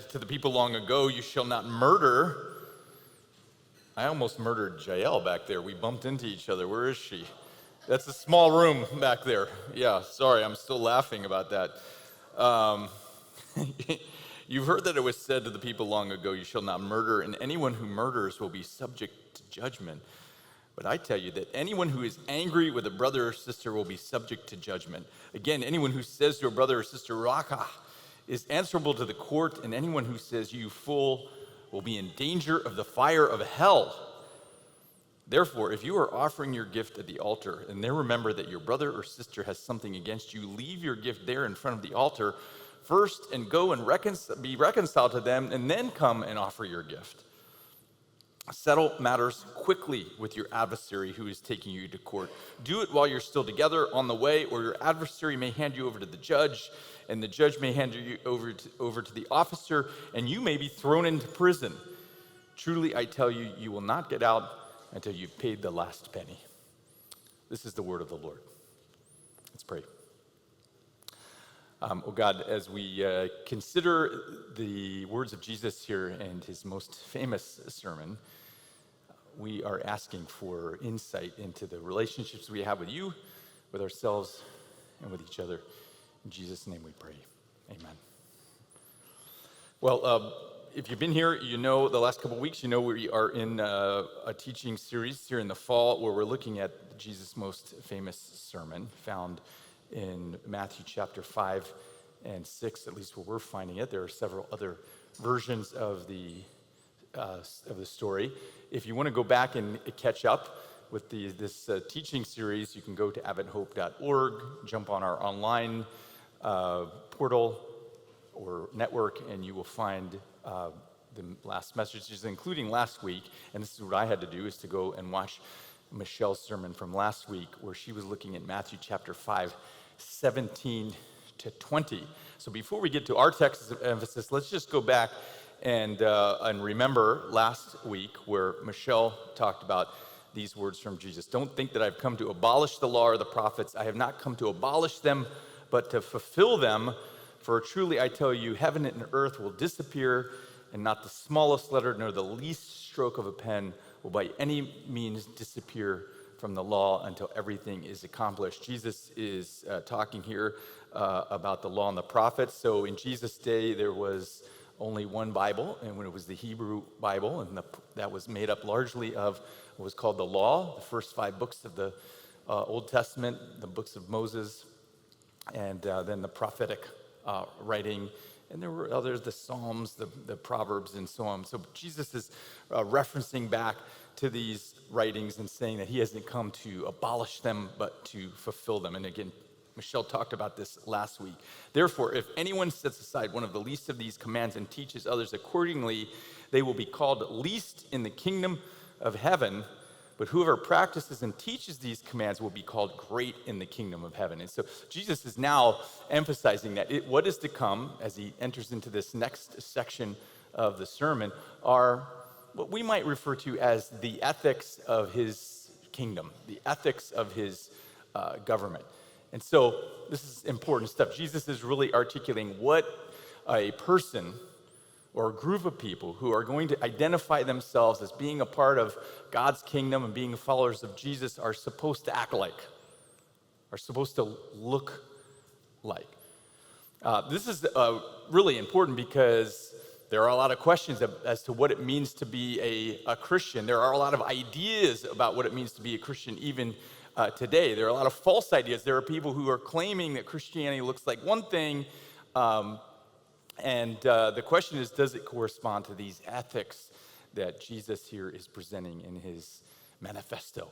said to the people long ago, you shall not murder. I almost murdered Jael back there. We bumped into each other. Where is she? That's a small room back there. Yeah, sorry, I'm still laughing about that. You've heard that it was said to the people long ago, you shall not murder, and anyone who murders will be subject to judgment. But I tell you that anyone who is angry with a brother or sister will be subject to judgment. Again, anyone who says to a brother or sister, Raka, is answerable to the court, and anyone who says, you fool, will be in danger of the fire of hell. Therefore, if you are offering your gift at the altar, and there remember that your brother or sister has something against you, leave your gift there in front of the altar first and go and be reconciled to them, and then come and offer your gift. Settle matters quickly with your adversary who is taking you to court. Do it while you're still together on the way, or your adversary may hand you over to the judge, and the judge may hand you over to the officer, and you may be thrown into prison. Truly, I tell you, you will not get out until you've paid the last penny. This is the word of the Lord. Let's pray. Oh God, as we consider the words of Jesus here and his most famous sermon, we are asking for insight into the relationships we have with you, with ourselves, and with each other. In Jesus' name we pray. Amen. Well, if you've been here, you know the last couple of weeks, you know we are in a teaching series here in the fall where we're looking at Jesus' most famous sermon found in Matthew chapter 5 and 6, at least where we're finding it. There are several other versions of the story. If you want to go back and catch up with this teaching series, you can go to adventhope.org, jump on our online portal or network, and you will find the last messages, including last week. And this is what I had to do, is to go and watch Michelle's sermon from last week, where she was looking at Matthew chapter 5, 17 to 20. So before we get to our text of emphasis, let's just go back and remember last week where Michelle talked about these words from Jesus. Don't think that I've come to abolish the law or the prophets. I have not come to abolish them, but to fulfill them. For truly I tell you, heaven and earth will disappear, and not the smallest letter nor the least stroke of a pen will by any means disappear from the law until everything is accomplished. Jesus is talking here about the law and the prophets. So in Jesus' day, there was only one Bible, and when it was the Hebrew Bible, and that was made up largely of what was called the law, the first 5 books of the Old Testament, the books of Moses, and then the prophetic writing, and there were others, the Psalms, the Proverbs, and so on. So Jesus is referencing back to these writings and saying that he hasn't come to abolish them, but to fulfill them. And again, Michelle talked about this last week. Therefore, if anyone sets aside one of the least of these commands and teaches others accordingly, they will be called least in the kingdom of heaven. But whoever practices and teaches these commands will be called great in the kingdom of heaven. And so Jesus is now emphasizing that what is to come as he enters into this next section of the sermon are what we might refer to as the ethics of his kingdom, the ethics of his government. And so this is important stuff. Jesus is really articulating what a person or a group of people who are going to identify themselves as being a part of God's kingdom and being followers of Jesus are supposed to act like, are supposed to look like. This is really important because there are a lot of questions as to what it means to be a Christian. There are a lot of ideas about what it means to be a Christian even today. There are a lot of false ideas. There are people who are claiming that Christianity looks like one thing, and the question is, does it correspond to these ethics that Jesus here is presenting in his manifesto,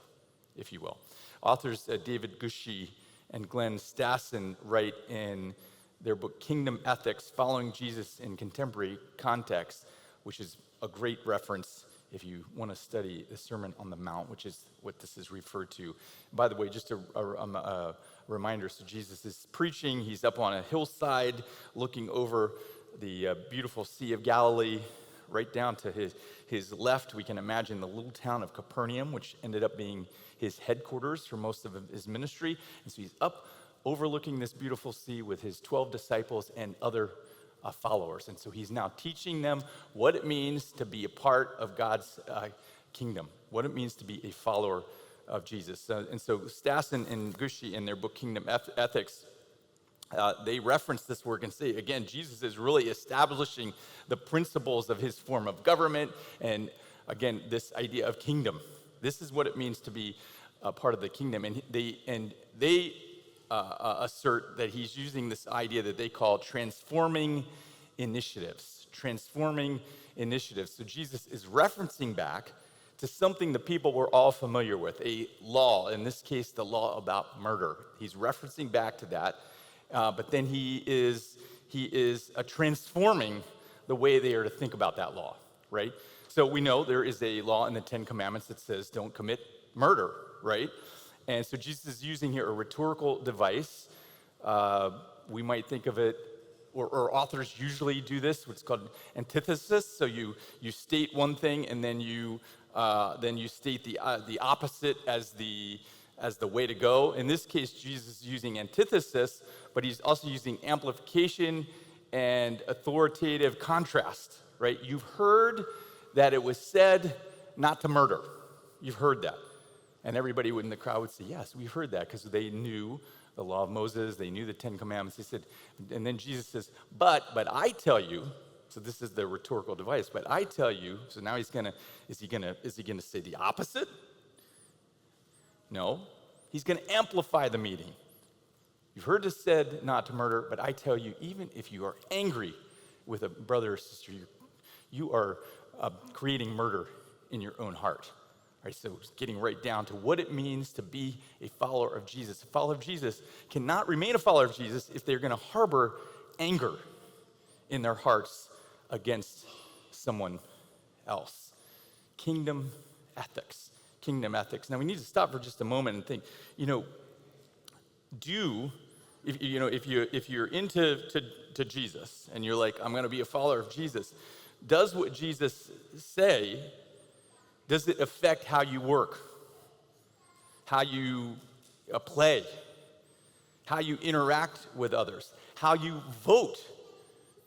if you will? Authors David Gushee and Glenn Stassen write in their book, Kingdom Ethics, Following Jesus in Contemporary Context, which is a great reference if you want to study the Sermon on the Mount, which is what this is referred to. By the way, just a reminder, so Jesus is preaching. He's up on a hillside looking over the beautiful Sea of Galilee. Right down to his left, we can imagine the little town of Capernaum, which ended up being his headquarters for most of his ministry. And so he's up overlooking this beautiful sea with his 12 disciples and other followers. And so he's now teaching them what it means to be a part of God's kingdom, what it means to be a follower of Jesus. And so Stas and Gushi, in their book Kingdom Ethics, they reference this work and say, again, Jesus is really establishing the principles of his form of government, and again, this idea of kingdom. This is what it means to be a part of the kingdom. And they assert that he's using this idea that they call transforming initiatives. Transforming initiatives. So Jesus is referencing back to something the people were all familiar with, a law, in this case, the law about murder. He's referencing back to that, but then he is transforming the way they are to think about that law, right? So we know there is a law in the Ten Commandments that says don't commit murder, right? And so Jesus is using here a rhetorical device. We might think of it, or authors usually do this, what's called antithesis. So you state one thing and then you state the opposite as the way to go. In this case, Jesus is using antithesis, but he's also using amplification and authoritative contrast, right? You've heard that it was said not to murder. You've heard that. And everybody in the crowd would say, yes, we've heard that, because they knew the law of Moses, they knew the Ten Commandments. He said, and then Jesus says, but I tell you, so this is the rhetorical device, but I tell you, so now is he gonna say the opposite? No, he's gonna amplify the meaning. You've heard it said not to murder, but I tell you, even if you are angry with a brother or sister, you are creating murder in your own heart. All right, so getting right down to what it means to be a follower of Jesus. A follower of Jesus cannot remain a follower of Jesus if they're going to harbor anger in their hearts against someone else. Kingdom ethics. Kingdom ethics. Now we need to stop for just a moment and think, if you're into Jesus and you're like, I'm going to be a follower of Jesus, does what Jesus say, does it affect how you work, how you play, how you interact with others, how you vote?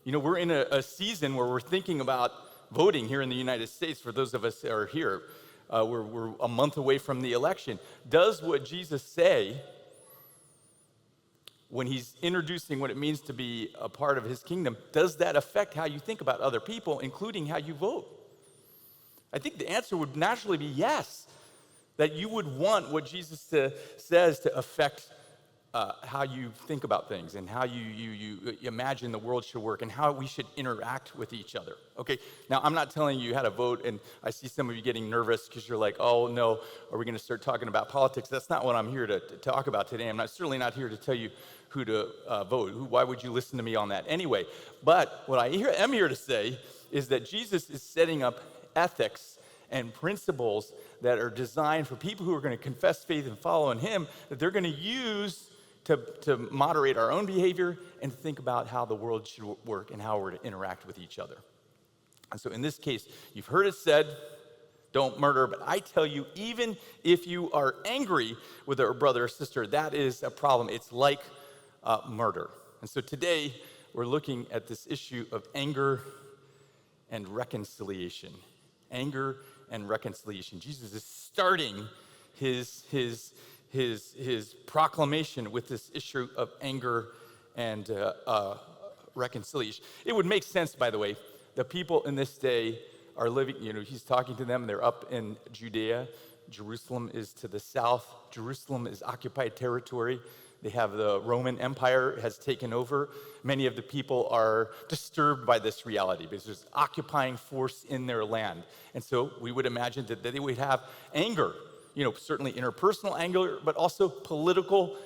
We're in a season where we're thinking about voting here in the United States. For those of us that are here, we're a month away from the election. Does what Jesus say when he's introducing what it means to be a part of his kingdom, does that affect how you think about other people, including how you vote? I think the answer would naturally be yes, that you would want what Jesus says to affect how you think about things and how you imagine the world should work and how we should interact with each other. Okay, now I'm not telling you how to vote, and I see some of you getting nervous because you're like, oh no, are we going to start talking about politics? That's not what I'm here to talk about today. I'm certainly not here to tell you who to vote. Why would you listen to me on that anyway? But what I am here to say is that Jesus is setting up ethics and principles that are designed for people who are going to confess faith and follow in him, that they're going to use to moderate our own behavior and think about how the world should work and how we're to interact with each other. And so in this case, you've heard it said, don't murder, but I tell you, even if you are angry with a brother or sister, that is a problem. It's like murder. And so today, we're looking at this issue of anger and reconciliation. Anger and reconciliation. Jesus is starting his proclamation with this issue of anger and reconciliation. It would make sense, by the way, the people in this day are living, he's talking to them, they're up in Judea. Jerusalem is to the south. Jerusalem is occupied territory. They have the Roman Empire has taken over. Many of the people are disturbed by this reality because there's occupying force in their land. And so we would imagine that they would have anger, certainly interpersonal anger, but also political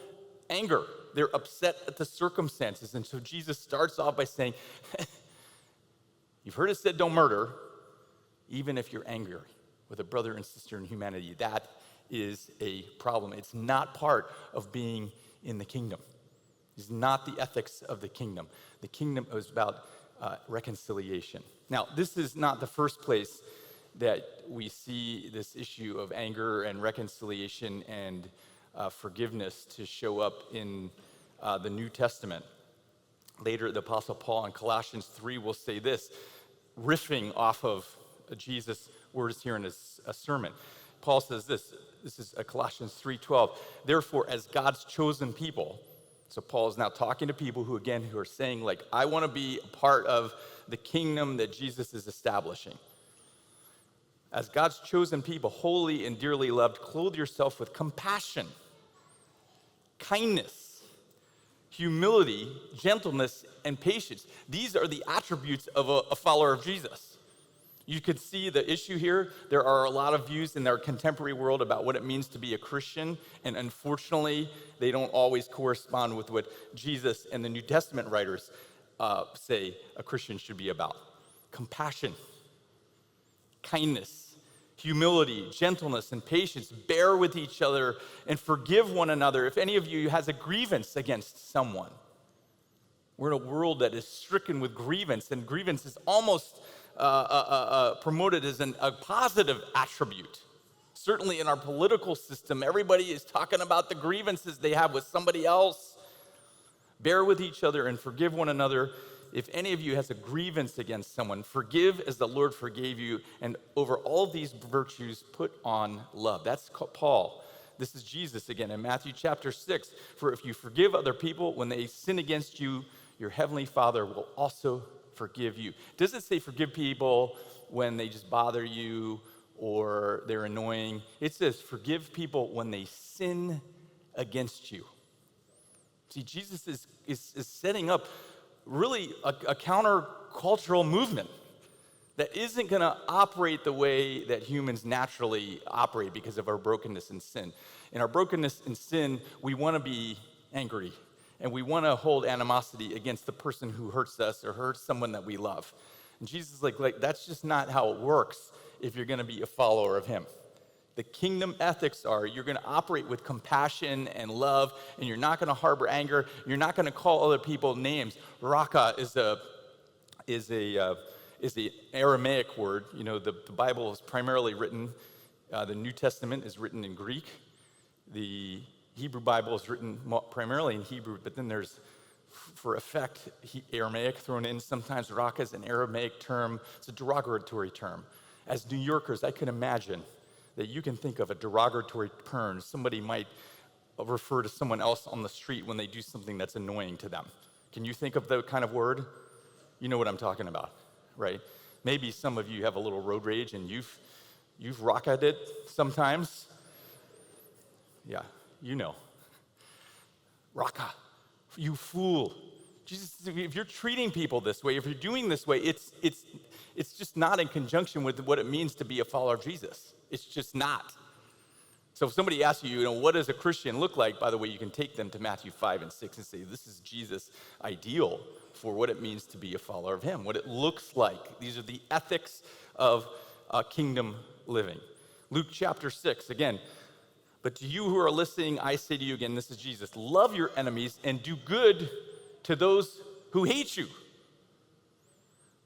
anger. They're upset at the circumstances. And so Jesus starts off by saying, you've heard it said, don't murder, even if you're angry with a brother and sister in humanity. That is a problem. It's not part of being in the kingdom. It's not the ethics of the kingdom. The kingdom is about reconciliation. Now, this is not the first place that we see this issue of anger and reconciliation and forgiveness to show up in the New Testament. Later, the Apostle Paul in Colossians 3 will say this, riffing off of Jesus' words here in his sermon. Paul says this is Colossians 3:12. Therefore, as God's chosen people, so Paul is now talking to people who are saying, like, I want to be a part of the kingdom that Jesus is establishing. As God's chosen people, holy and dearly loved, clothe yourself with compassion, kindness, humility, gentleness, and patience. These are the attributes of a follower of Jesus. You could see the issue here. There are a lot of views in our contemporary world about what it means to be a Christian, and unfortunately, they don't always correspond with what Jesus and the New Testament writers say a Christian should be about. Compassion, kindness, humility, gentleness, and patience. Bear with each other and forgive one another if any of you has a grievance against someone. We're in a world that is stricken with grievance, and grievance is almost promoted as a positive attribute. Certainly in our political system, everybody is talking about the grievances they have with somebody else. Bear with each other and forgive one another. If any of you has a grievance against someone, forgive as the Lord forgave you, and over all these virtues, put on love. That's Paul. This is Jesus again in Matthew chapter 6. For if you forgive other people when they sin against you, your heavenly Father will also forgive you. It doesn't say forgive people when they just bother you or they're annoying. It says forgive people when they sin against you. See, Jesus is setting up really a counter-cultural movement that isn't going to operate the way that humans naturally operate because of our brokenness and sin. In our brokenness and sin, we want to be angry, and we want to hold animosity against the person who hurts us or hurts someone that we love. And Jesus is like that's just not how it works if you're going to be a follower of him. The kingdom ethics are you're going to operate with compassion and love, and you're not going to harbor anger. You're not going to call other people names. Raka is the Aramaic word. You know, the Bible is primarily written, the New Testament is written in Greek. The Hebrew Bible is written primarily in Hebrew, but then there's, for effect, Aramaic thrown in. Sometimes Raka is an Aramaic term. It's a derogatory term. As New Yorkers, I can imagine that you can think of a derogatory term. Somebody might refer to someone else on the street when they do something that's annoying to them. Can you think of the kind of word? You know what I'm talking about, right? Maybe some of you have a little road rage and you've rocked it sometimes. Yeah, you know. Raka, you fool. Jesus, if you're treating people this way, if you're doing this way, it's just not in conjunction with what it means to be a follower of Jesus. It's just not. So if somebody asks you, what does a Christian look like? By the way, you can take them to Matthew 5 and 6 and say, this is Jesus' ideal for what it means to be a follower of him, what it looks like. These are the ethics of kingdom living. Luke chapter 6, again, but to you who are listening, I say to you again, this is Jesus, love your enemies and do good to those who hate you.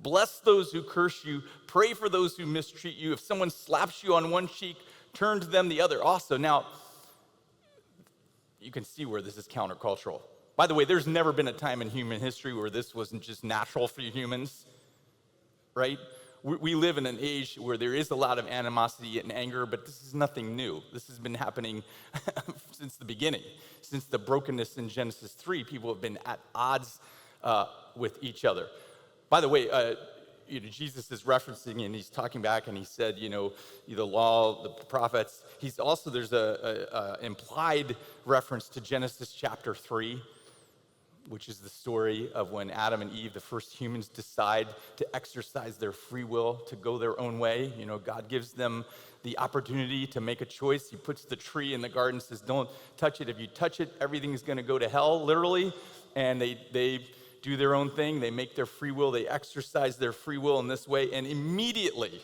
Bless those who curse you. Pray for those who mistreat you. If someone slaps you on one cheek, turn to them the other also. Now, you can see where this is countercultural. By the way, there's never been a time in human history where this wasn't just natural for humans, right? We live in an age where there is a lot of animosity and anger, but this is nothing new. This has been happening since the beginning. Since the brokenness in Genesis 3, people have been at odds with each other. By the way, Jesus is referencing, and he's talking back, and he said, the law, the prophets. There's a implied reference to Genesis chapter 3, which is the story of when Adam and Eve, the first humans, decide to exercise their free will to go their own way. God gives them the opportunity to make a choice. He puts the tree in the garden, says, don't touch it. If you touch it, everything's going to go to hell, literally. And they do their own thing. They make their free will. They exercise their free will in this way. And immediately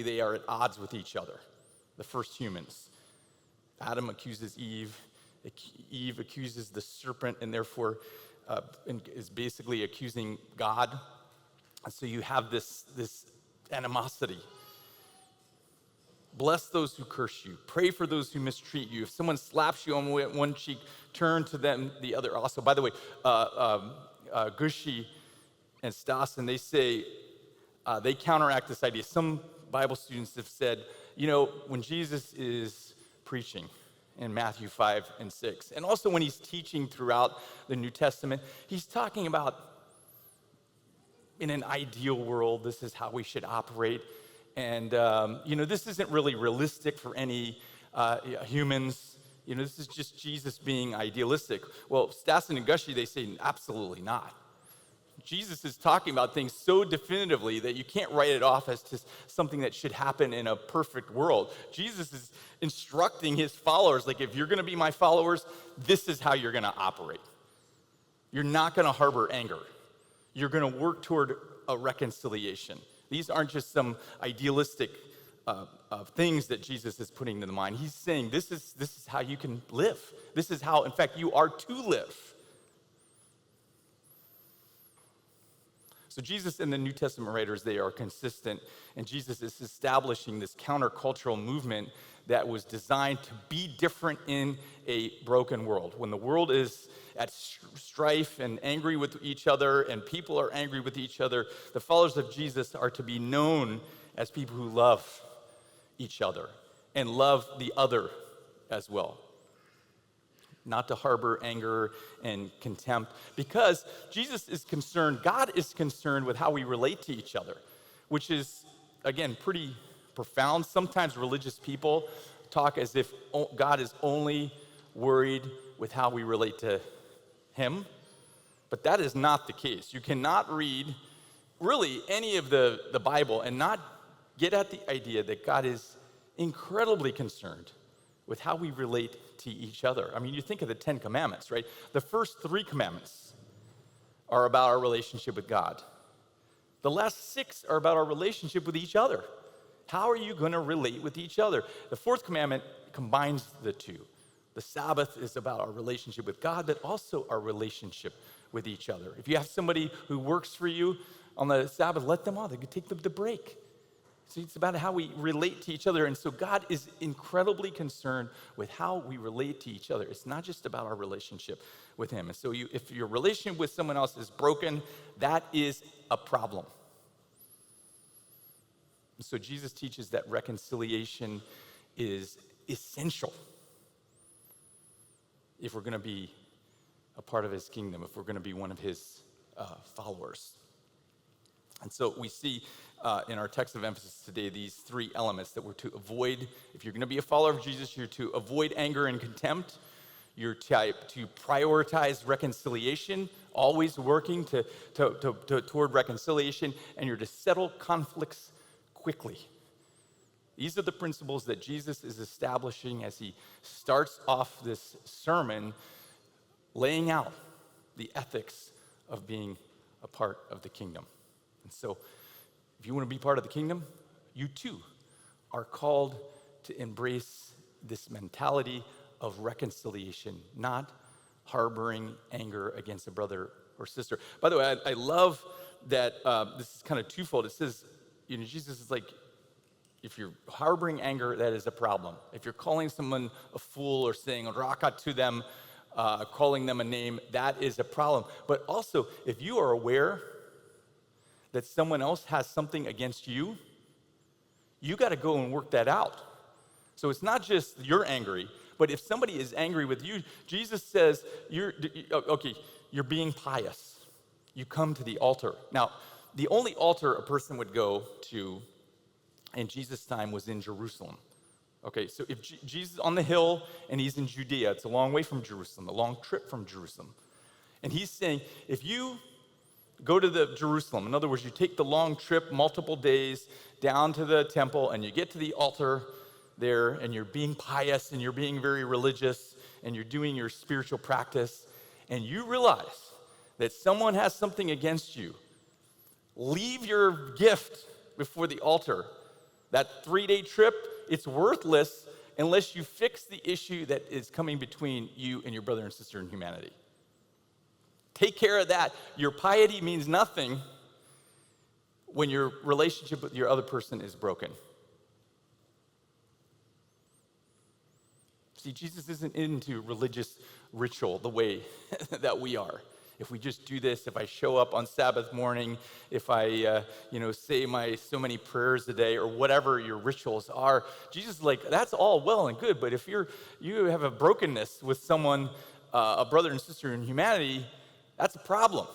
they are at odds with each other, the first humans. Adam accuses Eve. Eve accuses the serpent, and therefore is basically accusing God. And so you have this animosity. Bless those who curse you. Pray for those who mistreat you. If someone slaps you on one cheek, turn to them the other also. By the way, Gushi and Stas, and they say, they counteract this idea. Some Bible students have said, when Jesus is preaching in Matthew 5 and 6, and also when he's teaching throughout the New Testament, he's talking about in an ideal world, this is how we should operate. And, this isn't really realistic for any humans. This is just Jesus being idealistic. Well, Stassen and Gushi, they say, absolutely not. Jesus is talking about things so definitively that you can't write it off as just something that should happen in a perfect world. Jesus is instructing his followers, like, if you're going to be my followers, this is how you're going to operate. You're not going to harbor anger. You're going to work toward a reconciliation. These aren't just some idealistic things that Jesus is putting to the mind. He's saying this is how you can live. This is how, in fact, you are to live. So Jesus and the New Testament writers, they are consistent, and Jesus is establishing this countercultural movement that was designed to be different in a broken world. When the world is at strife and angry with each other, and people are angry with each other, the followers of Jesus are to be known as people who love each other and love the other as well. Not to harbor anger and contempt, because Jesus is concerned, God is concerned with how we relate to each other, which is, again, pretty profound. Sometimes religious people talk as if God is only worried with how we relate to him, but that is not the case. You cannot read really any of the Bible and not get at the idea that God is incredibly concerned with how we relate to each other. I mean, you think of the 10 Commandments, right? The first 3 commandments are about our relationship with God. The last 6 are about our relationship with each other. How are you going to relate with each other? The 4th commandment combines the 2. The Sabbath is about our relationship with God, but also our relationship with each other. If you have somebody who works for you on the Sabbath, let them off. They can take the break. So it's about how we relate to each other. And so God is incredibly concerned with how we relate to each other. It's not just about our relationship with him. And so if your relationship with someone else is broken, that is a problem. So Jesus teaches that reconciliation is essential if we're going to be a part of his kingdom, if we're going to be one of his followers. And so we see in our text of emphasis today these 3 elements that we're to avoid. If you're going to be a follower of Jesus, you're to avoid anger and contempt. You're to prioritize reconciliation, always working toward reconciliation, and you're to settle conflicts quickly. These are the principles that Jesus is establishing as he starts off this sermon, laying out the ethics of being a part of the kingdom. And so, if you want to be part of the kingdom, you too are called to embrace this mentality of reconciliation, not harboring anger against a brother or sister. By the way, I love that this is kind of twofold. It says, Jesus is like, if you're harboring anger, that is a problem. If you're calling someone a fool or saying raka to them, calling them a name, that is a problem. But also, if you are aware that someone else has something against you, you got to go and work that out. So it's not just you're angry, but if somebody is angry with you, Jesus says, you're being pious. You come to the altar. Now, the only altar a person would go to in Jesus' time was in Jerusalem. Okay, so if Jesus is on the hill and he's in Judea, it's a long way from Jerusalem, a long trip from Jerusalem. And he's saying, if you go to Jerusalem, in other words, you take the long trip, multiple days, down to the temple, and you get to the altar there, and you're being pious, and you're being very religious, and you're doing your spiritual practice, and you realize that someone has something against you, leave your gift before the altar. That 3-day trip, it's worthless unless you fix the issue that is coming between you and your brother and sister in humanity. Take care of that. Your piety means nothing when your relationship with your other person is broken. See, Jesus isn't into religious ritual the way that we are. If we just do this, if I show up on Sabbath morning, if I, say my so many prayers a day or whatever your rituals are, Jesus is like, that's all well and good. But if you have a brokenness with someone, a brother and sister in humanity, that's a problem.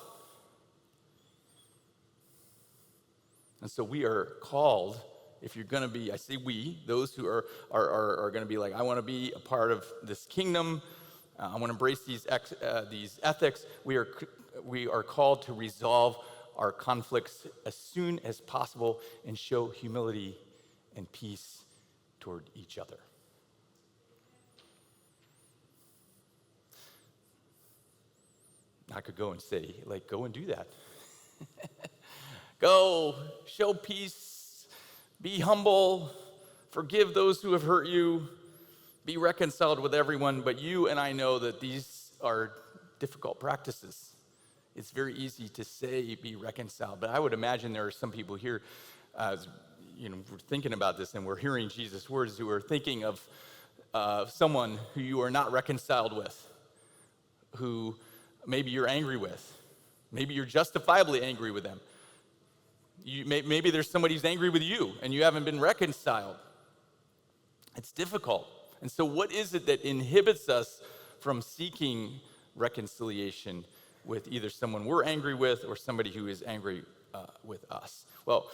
And so we are called, if you're going to be, I say we, those who are going to be like, I want to be a part of this kingdom, I want to embrace these ethics, we are called to resolve our conflicts as soon as possible and show humility and peace toward each other. I could go and say, go and do that. Go, show peace, be humble, forgive those who have hurt you, be reconciled with everyone. But you and I know that these are difficult practices. It's very easy to say be reconciled, but I would imagine there are some people here, we're thinking about this and we're hearing Jesus' words, who are thinking of someone who you are not reconciled with, who maybe you're angry with. Maybe you're justifiably angry with them. Maybe there's somebody who's angry with you and you haven't been reconciled. It's difficult. And so what is it that inhibits us from seeking reconciliation with either someone we're angry with or somebody who is angry with us? Well,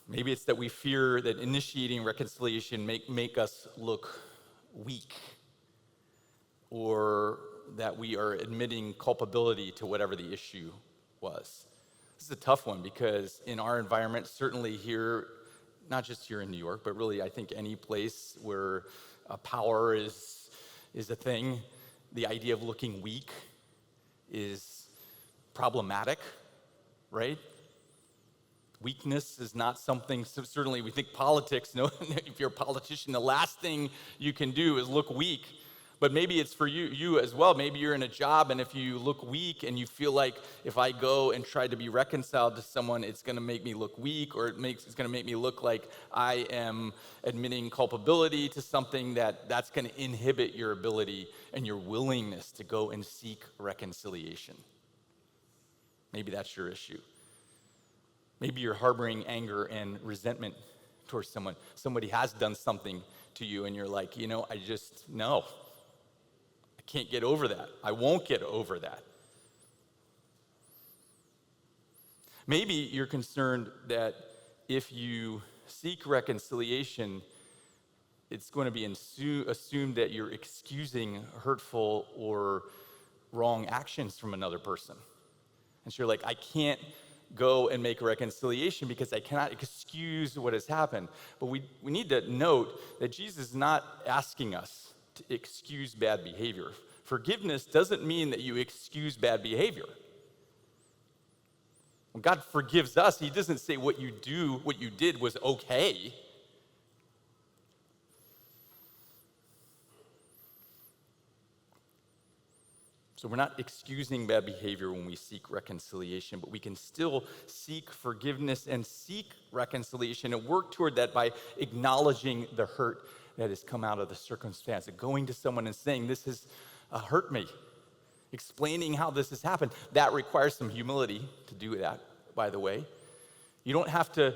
maybe it's that we fear that initiating reconciliation make us look weak, or that we are admitting culpability to whatever the issue was. This is a tough one because in our environment, certainly here, not just here in New York, but really I think any place where power is a thing, the idea of looking weak is problematic, right? Weakness is not something, so certainly we think politics, if you're a politician, the last thing you can do is look weak. But maybe it's for you as well. Maybe you're in a job, and if you look weak and you feel like if I go and try to be reconciled to someone, it's going to make me look weak, or it's going to make me look like I am admitting culpability to something, that's going to inhibit your ability and your willingness to go and seek reconciliation. Maybe that's your issue. Maybe you're harboring anger and resentment towards someone. Somebody has done something to you, and you're like, no. I can't get over that. I won't get over that. Maybe you're concerned that if you seek reconciliation, it's going to be assumed that you're excusing hurtful or wrong actions from another person. And so you're like, I can't go and make a reconciliation because I cannot excuse what has happened. But we need to note that Jesus is not asking us to excuse bad behavior. Forgiveness doesn't mean that you excuse bad behavior. When God forgives us, he doesn't say what you did was okay. So we're not excusing bad behavior when we seek reconciliation, but we can still seek forgiveness and seek reconciliation and work toward that by acknowledging the hurt that has come out of the circumstance, and going to someone and saying, this has hurt me, explaining how this has happened. That requires some humility to do that, by the way. You don't have to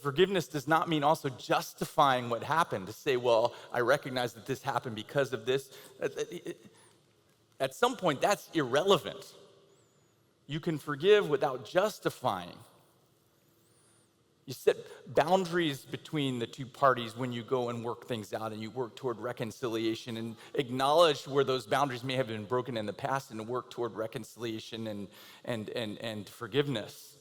forgiveness does not mean also justifying what happened, to say, well, I recognize that this happened because of this. At some point, that's irrelevant. You can forgive without justifying. You set boundaries between the two parties when you go and work things out, and you work toward reconciliation and acknowledge where those boundaries may have been broken in the past, and work toward reconciliation and forgiveness.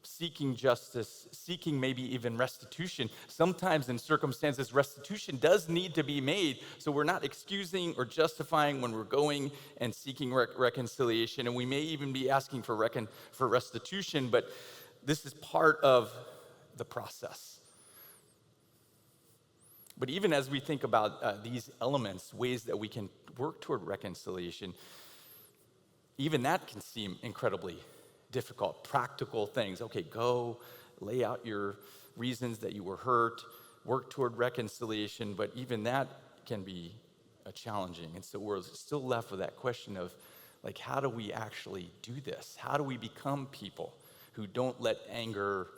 Seeking justice, seeking maybe even restitution. Sometimes in circumstances, restitution does need to be made, so we're not excusing or justifying when we're going and seeking reconciliation, and we may even be asking for restitution, but this is part of the process. But even as we think about these elements, ways that we can work toward reconciliation, even that can seem incredibly difficult. Practical things. Okay, go lay out your reasons that you were hurt. work toward reconciliation, but even that can be challenging. And so we're still left with that question of, like, how do we actually do this? How do we become people who don't let anger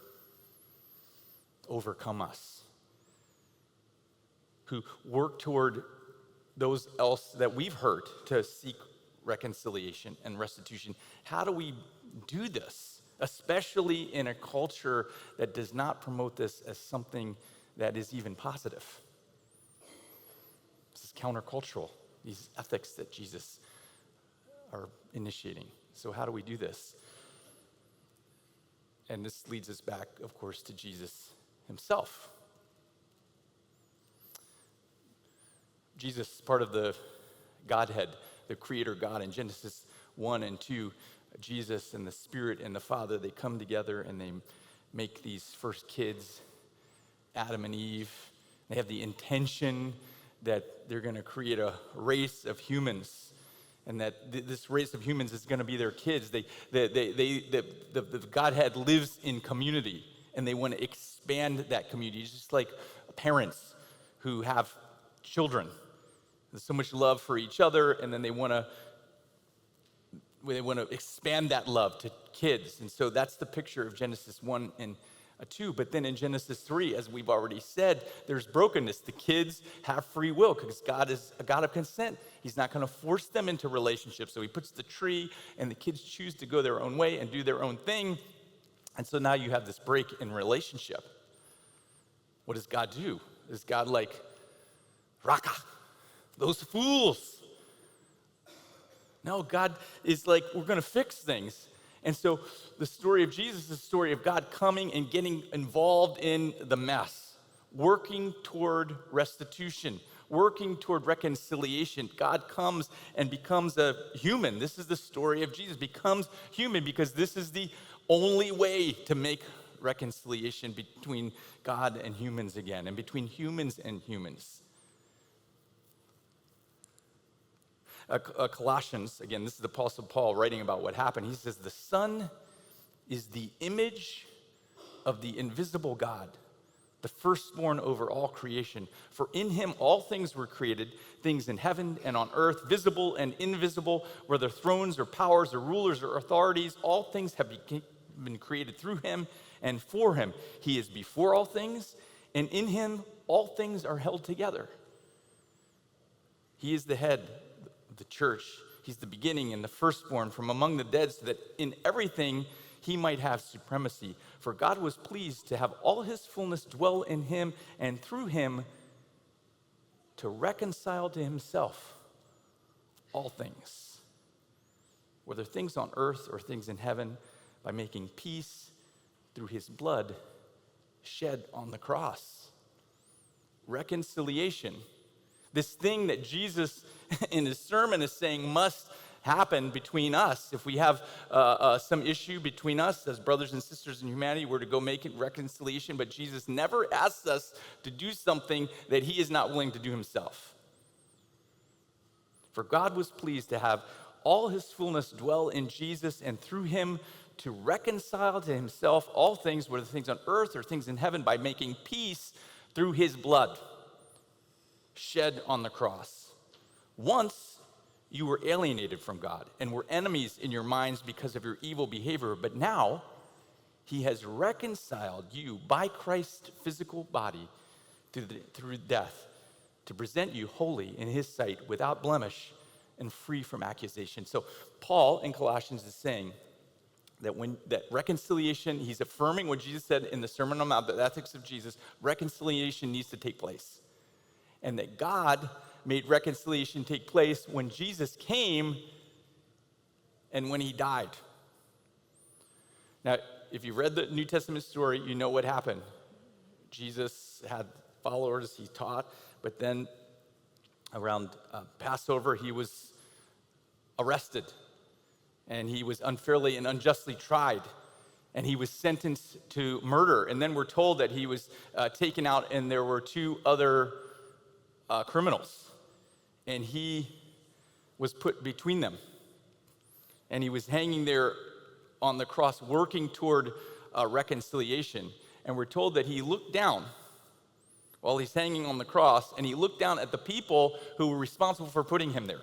overcome us? Who work toward those else that we've hurt to seek reconciliation and restitution? How do we do this, especially in a culture that does not promote this as something that is even positive? This is countercultural, these ethics that Jesus are initiating. So how do we do this? And this leads us back, of course, to Jesus himself. Jesus, part of the Godhead, the Creator God. In Genesis 1 and 2, Jesus and the Spirit and the Father, they come together and they make these first kids, Adam and Eve. They have the intention that they're going to create a race of humans, and that this race of humans is going to be their kids. The Godhead lives in community, and they want to expand that community. It's just like parents who have children. There's so much love for each other, and then they want to expand that love to kids. And so that's the picture of Genesis 1 and 2. But then in Genesis 3, as we've already said, there's brokenness. The kids have free will because God is a God of consent. He's not going to force them into relationships. So he puts the tree, and the kids choose to go their own way and do their own thing. And so now you have this break in relationship. What does God do? Is God like, Raka, those fools? No, God is like, we're going to fix things. And so the story of Jesus is the story of God coming and getting involved in the mess, working toward restitution, working toward reconciliation. God comes and becomes a human. This is the story of Jesus, becomes human because this is the only way to make reconciliation between God and humans again, and between humans and humans. Colossians, again, this is the Apostle Paul writing about what happened. He says, the Son is the image of the invisible God, the firstborn over all creation. For in him all things were created, things in heaven and on earth, visible and invisible, whether thrones or powers or rulers or authorities, all things have been created through him and for him. He is before all things, and in him all things are held together. He is the head of the church. He's the beginning and the firstborn from among the dead, so that in everything he might have supremacy. For God was pleased to have all his fullness dwell in him, and through him to reconcile to himself all things, whether things on earth or things in heaven, by making peace through his blood shed on the cross. Reconciliation. This thing that Jesus in his sermon is saying must happen between us. If we have some issue between us as brothers and sisters in humanity, we're to go make it reconciliation, but Jesus never asks us to do something that he is not willing to do himself. For God was pleased to have all his fullness dwell in Jesus, and through him to reconcile to himself all things, whether things on earth or things in heaven, by making peace through his blood shed on the cross. Once you were alienated from God and were enemies in your minds because of your evil behavior, but now he has reconciled you by Christ's physical body through death, to present you holy in his sight, without blemish and free from accusation. So Paul in Colossians is saying that reconciliation, he's affirming what Jesus said in the Sermon on the Mount, the ethics of Jesus, reconciliation needs to take place. And that God made reconciliation take place when Jesus came and when he died. Now, if you read the New Testament story, you know what happened. Jesus had followers, he taught, but then around Passover, he was arrested, and he was unfairly and unjustly tried, and he was sentenced to murder. And then we're told that he was taken out, and there were two other criminals, and he was put between them, and he was hanging there on the cross working toward reconciliation. And we're told that he looked down while he's hanging on the cross, and he looked down at the people who were responsible for putting him there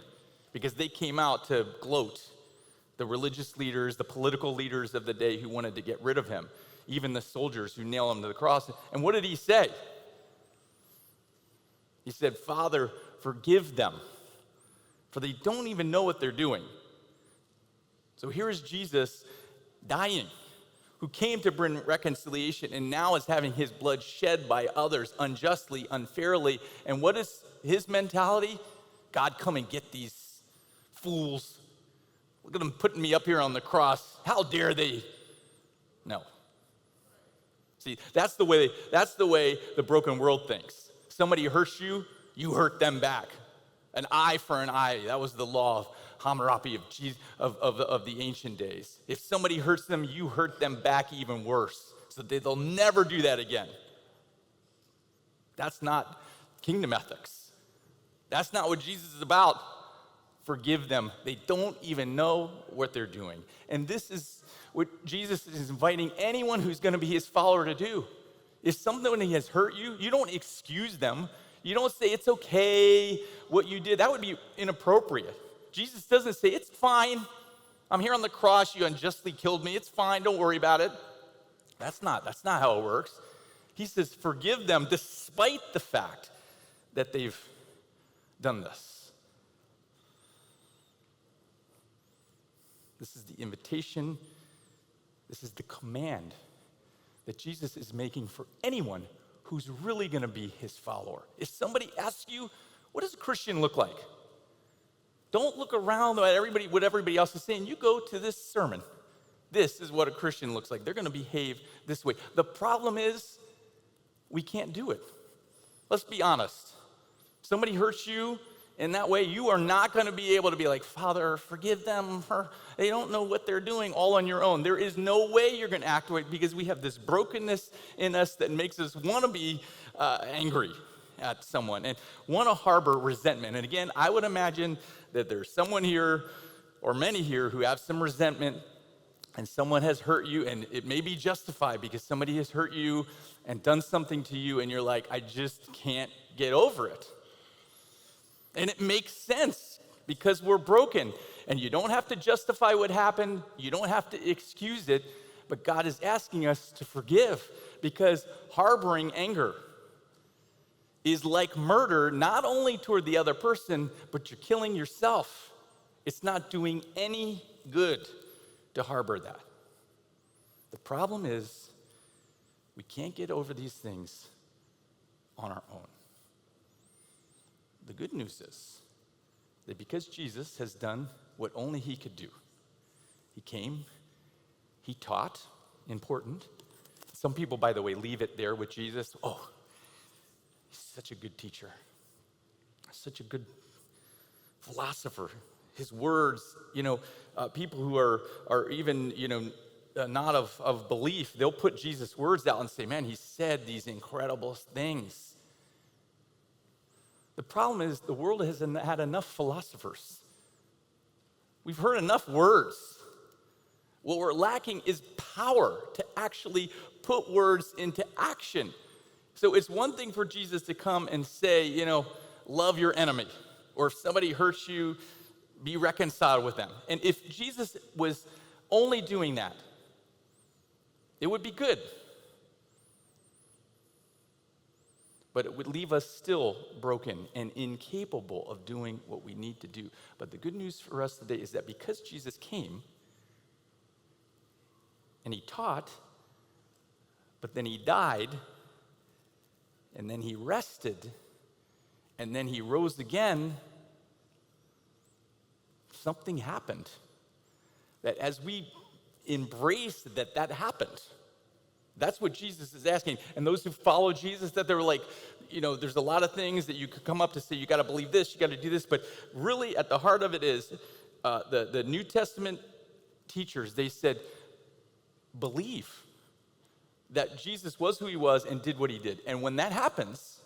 because they came out to gloat. The religious leaders, the political leaders of the day who wanted to get rid of him, even the soldiers who nailed him to the cross. And what did he say? He said, "Father, forgive them, for they don't even know what they're doing." So here is Jesus dying, who came to bring reconciliation and now is having his blood shed by others unjustly, unfairly. And what is his mentality? God, come and get these fools. Look at them putting me up here on the cross. How dare they? No. See, that's the way the broken world thinks. Somebody hurts you, you hurt them back. An eye for an eye. That was the law of Hammurabi of the ancient days. If somebody hurts them, you hurt them back even worse. So they'll never do that again. That's not kingdom ethics. That's not what Jesus is about. Forgive them. They don't even know what they're doing. And this is what Jesus is inviting anyone who's going to be his follower to do. If somebody has hurt you, you don't excuse them. You don't say, it's okay what you did. That would be inappropriate. Jesus doesn't say, it's fine. I'm here on the cross. You unjustly killed me. It's fine. Don't worry about it. That's not how it works. He says, forgive them despite the fact that they've done this. This is the invitation. This is the command that Jesus is making for anyone who's really going to be his follower. If somebody asks you, what does a Christian look like? Don't look around at what everybody else is saying. You go to this sermon. This is what a Christian looks like. They're going to behave this way. The problem is we can't do it. Let's be honest. Somebody hurts you in that way, you are not going to be able to be like, Father, forgive them. They don't know what they're doing all on your own. There is no way you're going to act right because we have this brokenness in us that makes us want to be angry at someone and want to harbor resentment. And again, I would imagine that there's someone here or many here who have some resentment and someone has hurt you, and it may be justified because somebody has hurt you and done something to you, and you're like, I just can't get over it. And it makes sense because we're broken. And you don't have to justify what happened. You don't have to excuse it. But God is asking us to forgive because harboring anger is like murder, not only toward the other person, but you're killing yourself. It's not doing any good to harbor that. The problem is we can't get over these things on our own. The good news is that because Jesus has done what only he could do, he came, he taught, important. Some people, by the way, leave it there with Jesus. Oh, he's such a good teacher, such a good philosopher. His words, people who are even, not of belief, they'll put Jesus' words out and say, man, he said these incredible things. The problem is the world has had enough philosophers. We've heard enough words. What we're lacking is power to actually put words into action. So it's one thing for Jesus to come and say, love your enemy. Or if somebody hurts you, be reconciled with them. And if Jesus was only doing that, it would be good. But it would leave us still broken and incapable of doing what we need to do. But the good news for us today is that because Jesus came and he taught, but then he died, and then he rested, and then he rose again, something happened. That as we embrace that happened. That's what Jesus is asking. And those who follow Jesus, that they're like, there's a lot of things that you could come up to say, you got to believe this, you got to do this. But really at the heart of it is the New Testament teachers, they said, believe that Jesus was who he was and did what he did. And when that happens,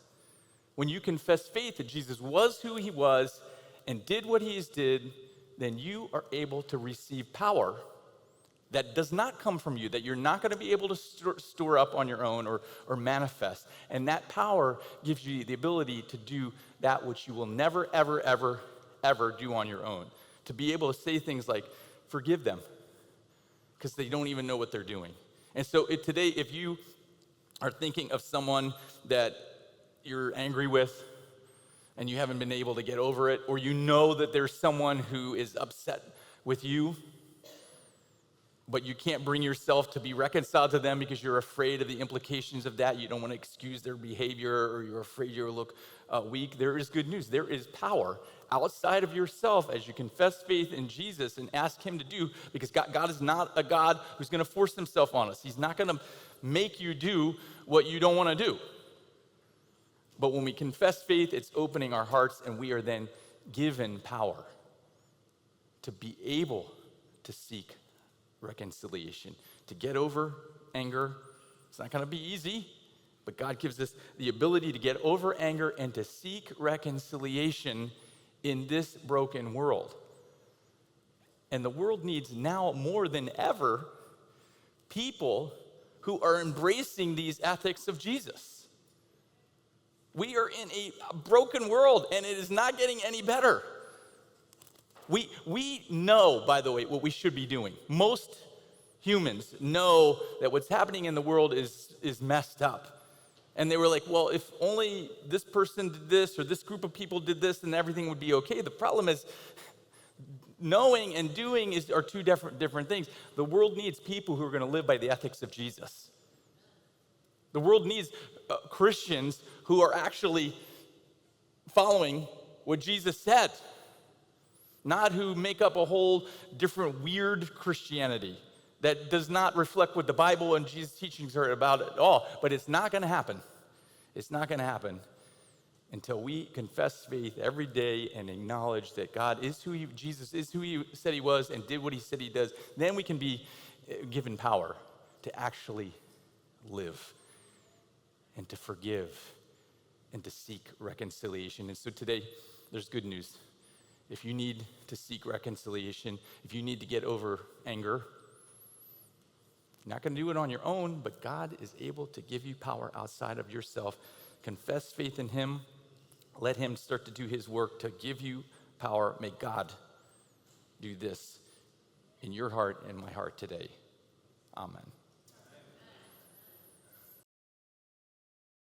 when you confess faith that Jesus was who he was and did what he did, then you are able to receive power that does not come from you, that you're not going to be able to store up on your own or manifest. And that power gives you the ability to do that which you will never, ever, ever, ever do on your own. To be able to say things like, forgive them, because they don't even know what they're doing. And so today, if you are thinking of someone that you're angry with and you haven't been able to get over it, or you know that there's someone who is upset with you, but you can't bring yourself to be reconciled to them because you're afraid of the implications of that. You don't want to excuse their behavior, or you're afraid you'll look weak. There is good news. There is power outside of yourself as you confess faith in Jesus and ask him to do, because God is not a God who's going to force himself on us. He's not going to make you do what you don't want to do. But when we confess faith, it's opening our hearts, and we are then given power to be able to seek reconciliation, to get over anger. It's not going to be easy, but God gives us the ability to get over anger and to seek reconciliation in this broken world. And the world needs now more than ever people who are embracing these ethics of Jesus. We are in a broken world, and it is not getting any better. We know, by the way, what we should be doing. Most humans know that what's happening in the world is messed up. And they were like, well, if only this person did this or this group of people did this, then everything would be okay. The problem is knowing and doing are two different things. The world needs people who are going to live by the ethics of Jesus. The world needs Christians who are actually following what Jesus said, not who make up a whole different weird Christianity that does not reflect what the Bible and Jesus' teachings are about at all. But it's not going to happen. It's not going to happen until we confess faith every day and acknowledge that God is who Jesus is who he said he was and did what he said he does. Then we can be given power to actually live and to forgive and to seek reconciliation. And so today, there's good news. If you need to seek reconciliation, if you need to get over anger, you're not going to do it on your own, but God is able to give you power outside of yourself. Confess faith in him. Let him start to do his work to give you power. May God do this in your heart and my heart today. Amen.